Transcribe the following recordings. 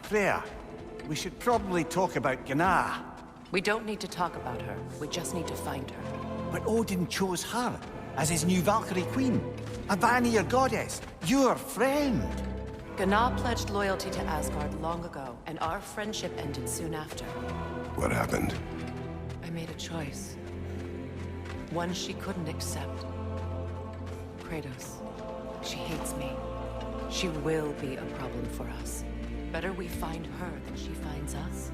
Freya, we should probably talk about Gná. We don't need to talk about her. We just need to find her. But Odin chose her as his new Valkyrie queen. A Vanir goddess, your friend. Gná pledged loyalty to Asgard long ago, and our friendship ended soon after. What happened? I made a choice. One she couldn't accept. Kratos. She hates me. She will be a problem for us. Better we find her than she finds us.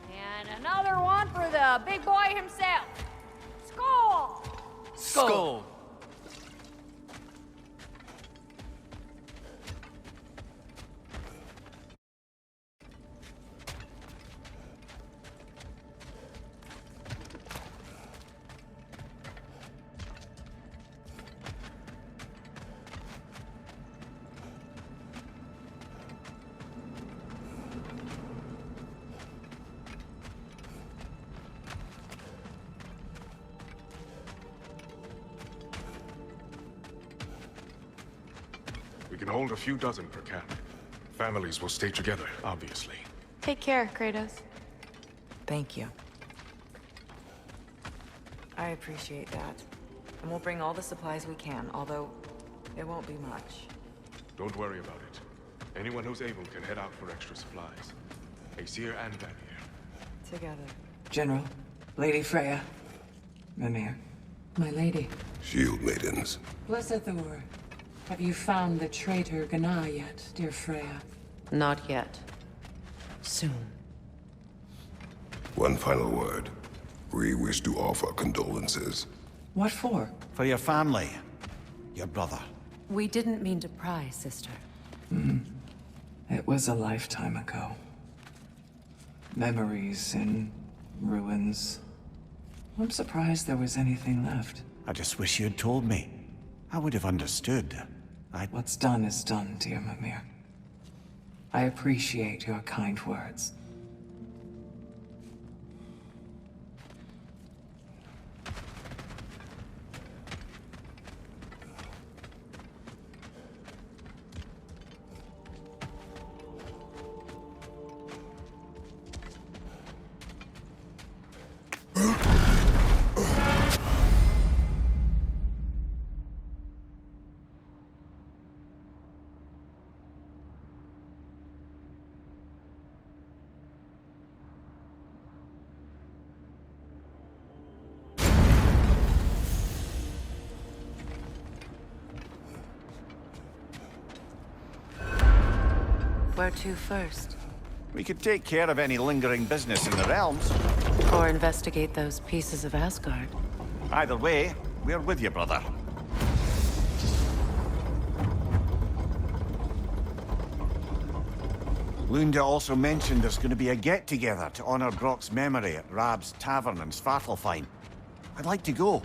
And another one for the big boy himself. Skull! Skull! We can hold a few dozen per camp. Families will stay together, obviously. Take care, Kratos. Thank you. I appreciate that. And we'll bring all the supplies we can, although it won't be much. Don't worry about it. Anyone who's able can head out for extra supplies. Aesir and Vanir. Together. General, Lady Freya, Mimir, my lady. Shield maidens. Blessed Thor, have you found the traitor Gná yet, dear Freya? Not yet. Soon. One final word. We wish to offer condolences. What for? For your family. Your brother. We didn't mean to pry, sister. It was a lifetime ago. Memories in ruins. I'm surprised there was anything left. I just wish you had told me. I would have understood. What's done is done, dear Mimir. I appreciate your kind words. Where to first? We could take care of any lingering business in the realms. Or investigate those pieces of Asgard. Either way, we're with you, brother. Lunda also mentioned there's going to be a get-together to honor Brock's memory at Rab's Tavern in Svartalfheim. I'd like to go.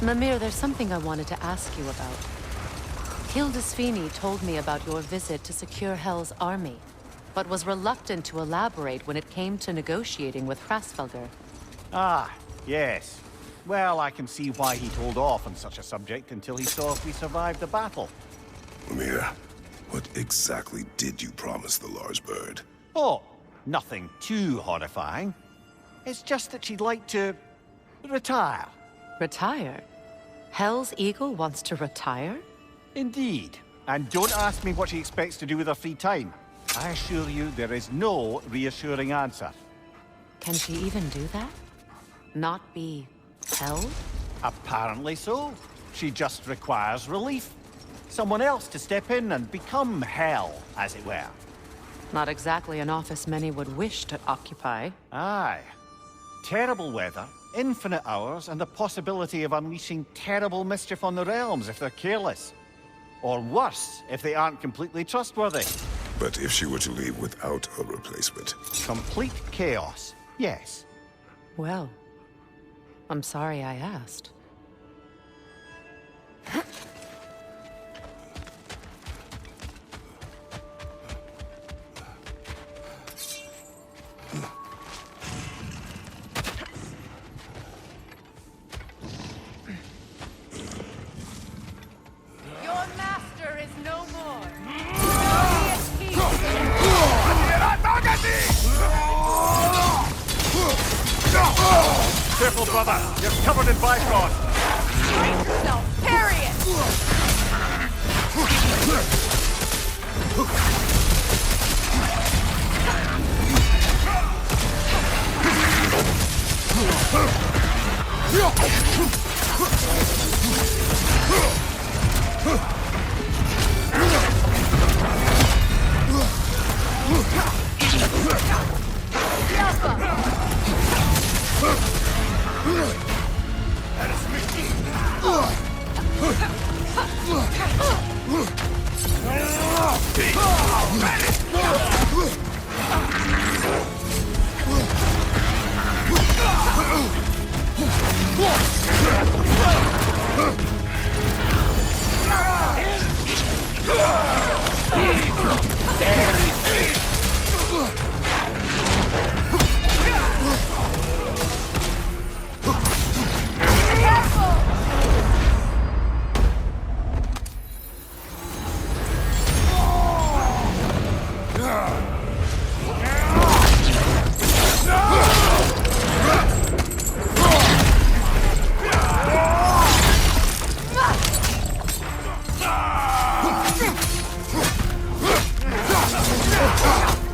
Mimir, there's something I wanted to ask you about. Hildisvini told me about your visit to secure Hel's army, but was reluctant to elaborate when it came to negotiating with Hraesvelgr. Ah, yes. Well, I can see why he'd hold off on such a subject until he saw if we survived the battle. Mimir, what exactly did you promise the Lars bird? Oh, nothing too horrifying. It's just that she'd like to retire. Retire? Hel's Eagle wants to retire? Indeed. And don't ask me what she expects to do with her free time. I assure you there is no reassuring answer. Can she even do that? Not be Hel? Apparently so. She just requires relief. Someone else to step in and become Hel, as it were. Not exactly an office many would wish to occupy. Aye. Terrible weather, infinite hours, and the possibility of unleashing terrible mischief on the realms if they're careless. Or worse, if they aren't completely trustworthy. But if she were to leave without a replacement? Complete chaos, yes. Well, I'm sorry I asked. Your master is no more. Careful, brother. You're covered in Bifrost. Brace yourself. Parry it.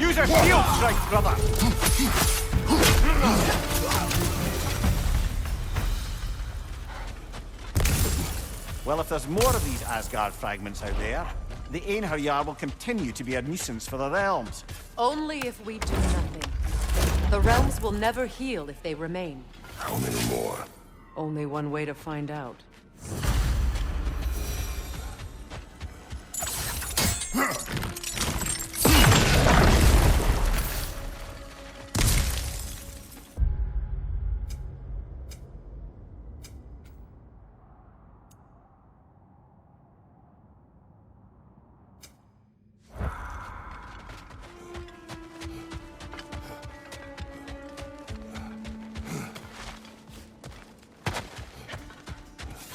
Use a shield strike, brother. Well, if there's more of these Asgard fragments out there, the Einherjar will continue to be a nuisance for the realms. Only if we do nothing. The realms will never heal if they remain. How many more? Only one way to find out.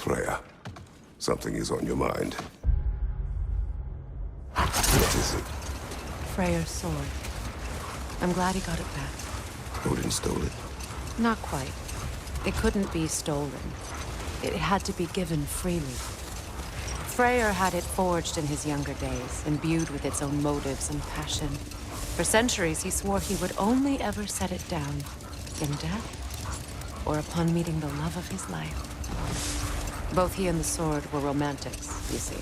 Freya, something is on your mind. What is it? Freyr's sword. I'm glad he got it back. Odin stole it. Not quite. It couldn't be stolen. It had to be given freely. Freyr had it forged in his younger days, imbued with its own motives and passion. For centuries, he swore he would only ever set it down in death, or upon meeting the love of his life. Both he and the sword were romantics, you see.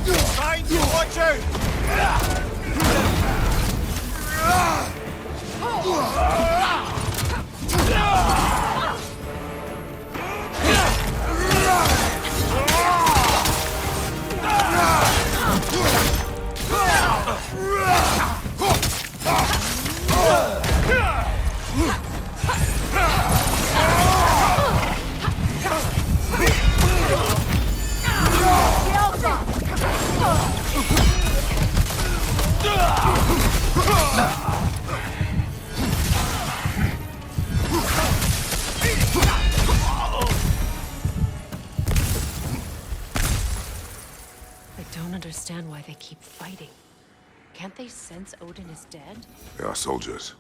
Behind you, watch out! I don't understand why they keep fighting. Can't they sense Odin is dead? They are soldiers.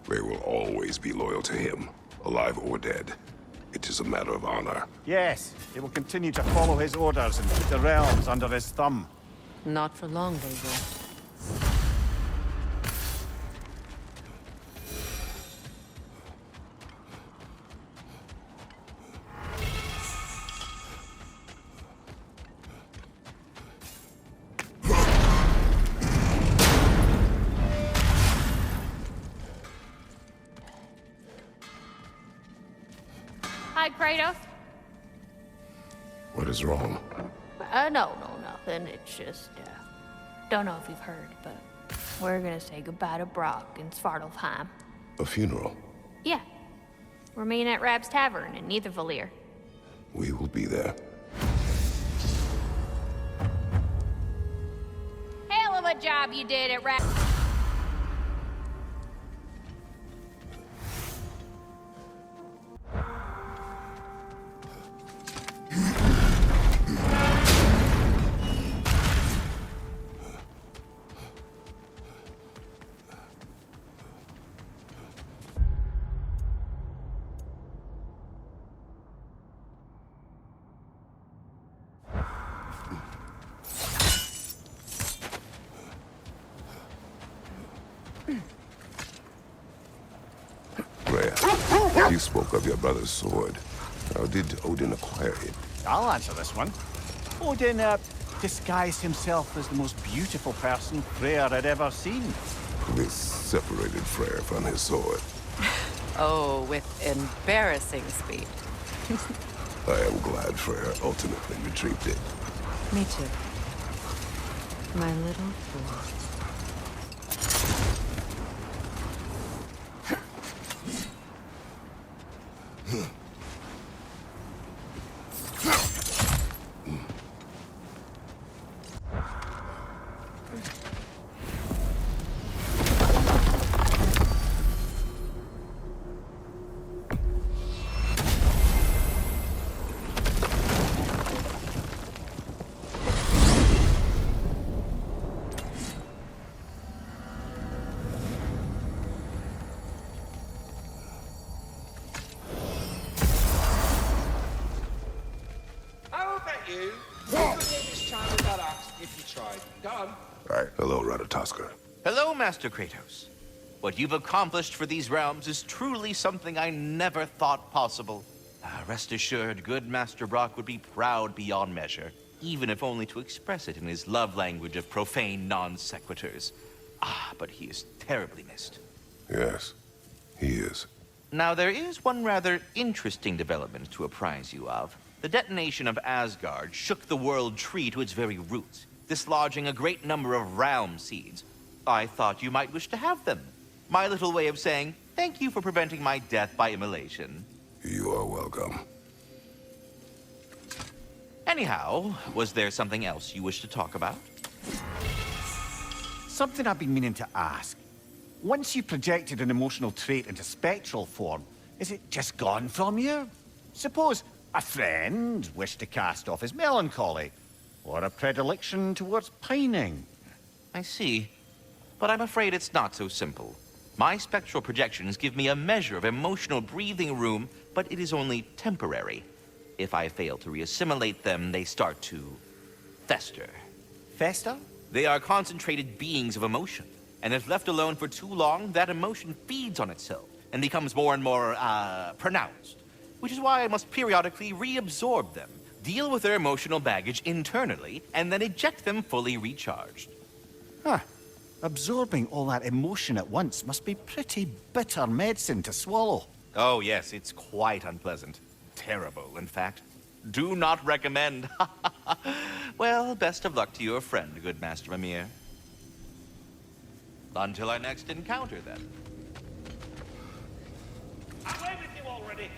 They will always be loyal to him, alive or dead. It is a matter of honor. Yes, they will continue to follow his orders and keep the realms under his thumb. Not for long, they will. Hi, Kratos. What is wrong? No, nothing. It's just, don't know if you've heard, but we're gonna say goodbye to Brock in Svartalfheim. A funeral. Yeah. We're meeting at Rab's Tavern in Nidavellir. We will be there. Hell of a job you did at Rab. Freya, you spoke of your brother's sword. How did Odin acquire it? I'll answer this one. Odin, disguised himself as the most beautiful person Freyr had ever seen. This separated Freyr from his sword. Oh, with embarrassing speed. I am glad Freyr ultimately retrieved it. Me too. My little fool. You couldn't hit this child with that axe if you tried. Go on. Right. Hello, Ratatoskr. Hello, Master Kratos. What you've accomplished for these realms is truly something I never thought possible. Rest assured, good Master Brock would be proud beyond measure, even if only to express it in his love language of profane non-sequiturs. But he is terribly missed. Yes, he is. Now, there is one rather interesting development to apprise you of. The detonation of Asgard shook the world tree to its very roots, dislodging a great number of realm seeds. I thought you might wish to have them. My little way of saying, thank you for preventing my death by immolation. You are welcome. Anyhow, was there something else you wish to talk about? Something I've been meaning to ask. Once you projected an emotional trait into spectral form, is it just gone from you? Suppose a friend wished to cast off his melancholy, or a predilection towards pining. I see. But I'm afraid it's not so simple. My spectral projections give me a measure of emotional breathing room, but it is only temporary. If I fail to reassimilate them, they start to fester. Fester? They are concentrated beings of emotion, and if left alone for too long, that emotion feeds on itself and becomes more and more, pronounced. Which is why I must periodically reabsorb them, deal with their emotional baggage internally, and then eject them fully recharged. Huh. Absorbing all that emotion at once must be pretty bitter medicine to swallow. Oh, yes, it's quite unpleasant. Terrible, in fact. Do not recommend. Well, best of luck to your friend, good Master Mimir. Until our next encounter, then. Away with you already!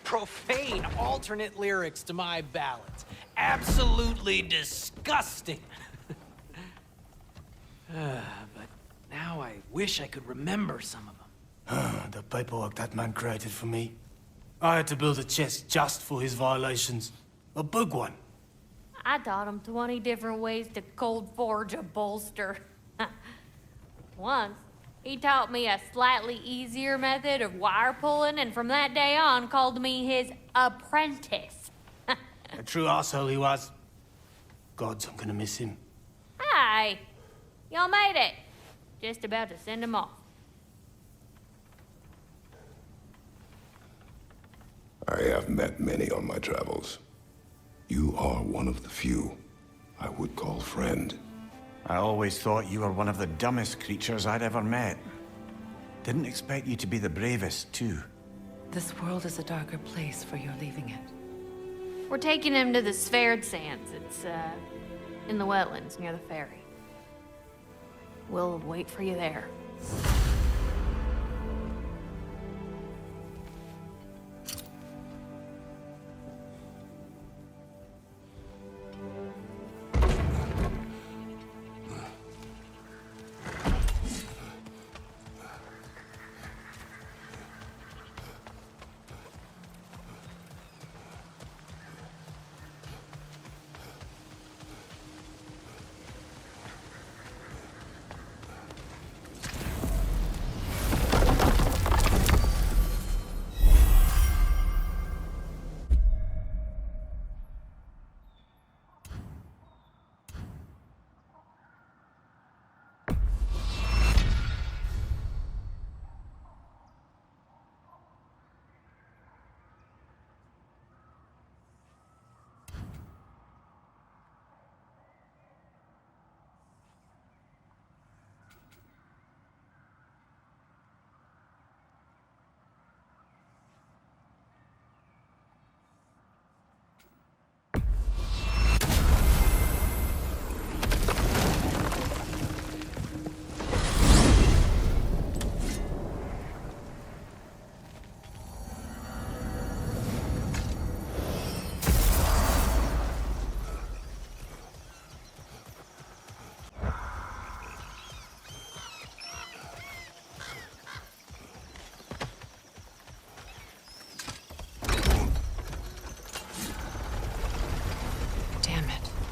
Profane alternate lyrics to my ballads. Absolutely disgusting. But now I wish I could remember some of them. The paperwork that man created for me. I had to build a chest just for his violations. A big one. I taught him 20 different ways to cold forge a bolster. Once, he taught me a slightly easier method of wire pulling, and from that day on called me his apprentice. A true asshole he was. Gods, I'm gonna miss him. Hi, y'all made it. Just about to send him off. I have met many on my travels. You are one of the few I would call friend. I always thought you were one of the dumbest creatures I'd ever met. Didn't expect you to be the bravest, too. This world is a darker place for your leaving it. We're taking him to the Sphaired Sands. It's, in the wetlands near the ferry. We'll wait for you there.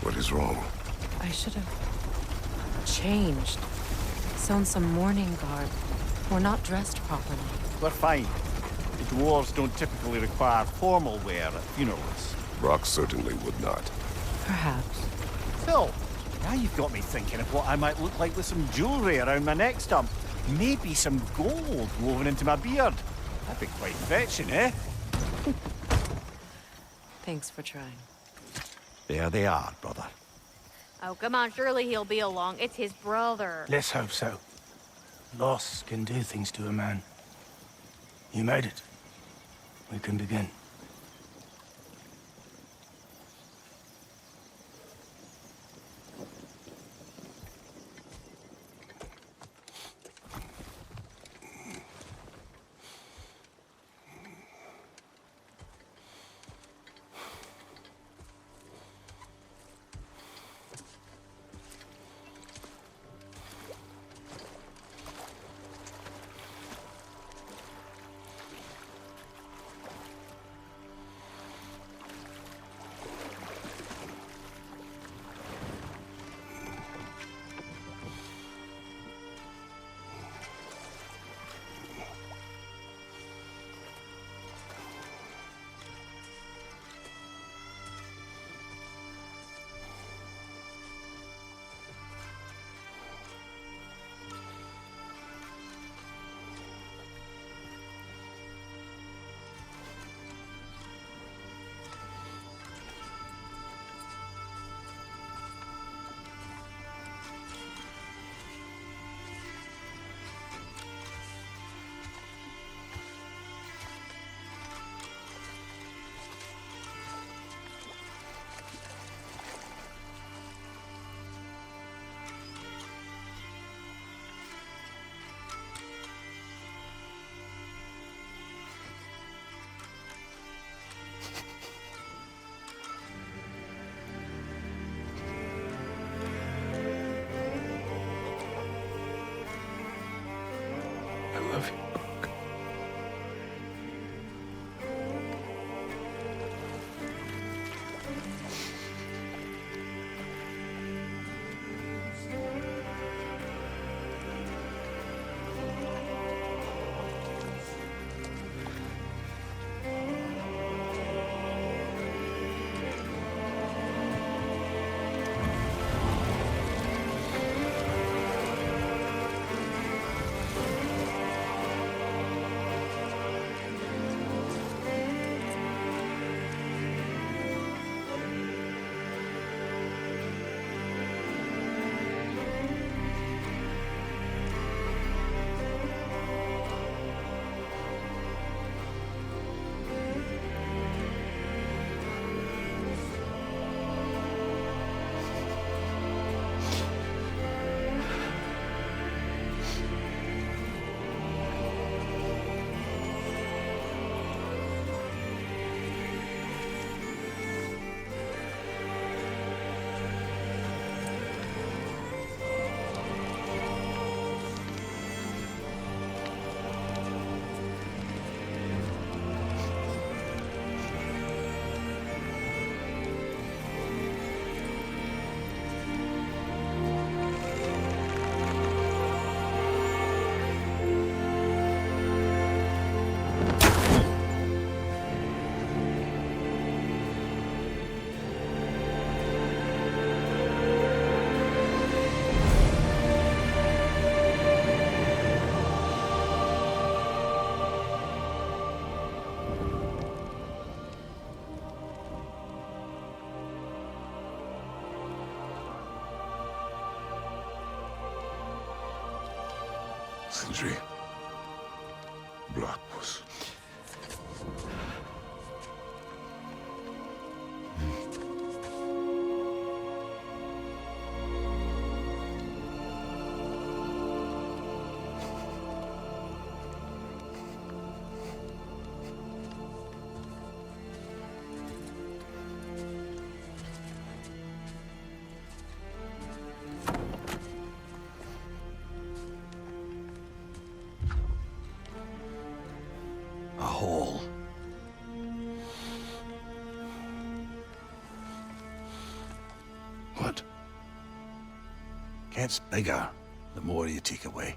What is wrong? I should have changed. Sewn some mourning garb. We're not dressed properly. We're fine. The dwarves don't typically require formal wear at funerals. Brock certainly would not. Perhaps. Phil, now you've got me thinking of what I might look like with some jewelry around my neck stump. Maybe some gold woven into my beard. That'd be quite fetching, eh? Thanks for trying. There they are, brother. Oh, come on, surely he'll be along. It's his brother. Let's hope so. Loss can do things to a man. You made it. We can begin. I love you. Sindri. Blackpuss. A hole. What? Gets bigger the more you take away.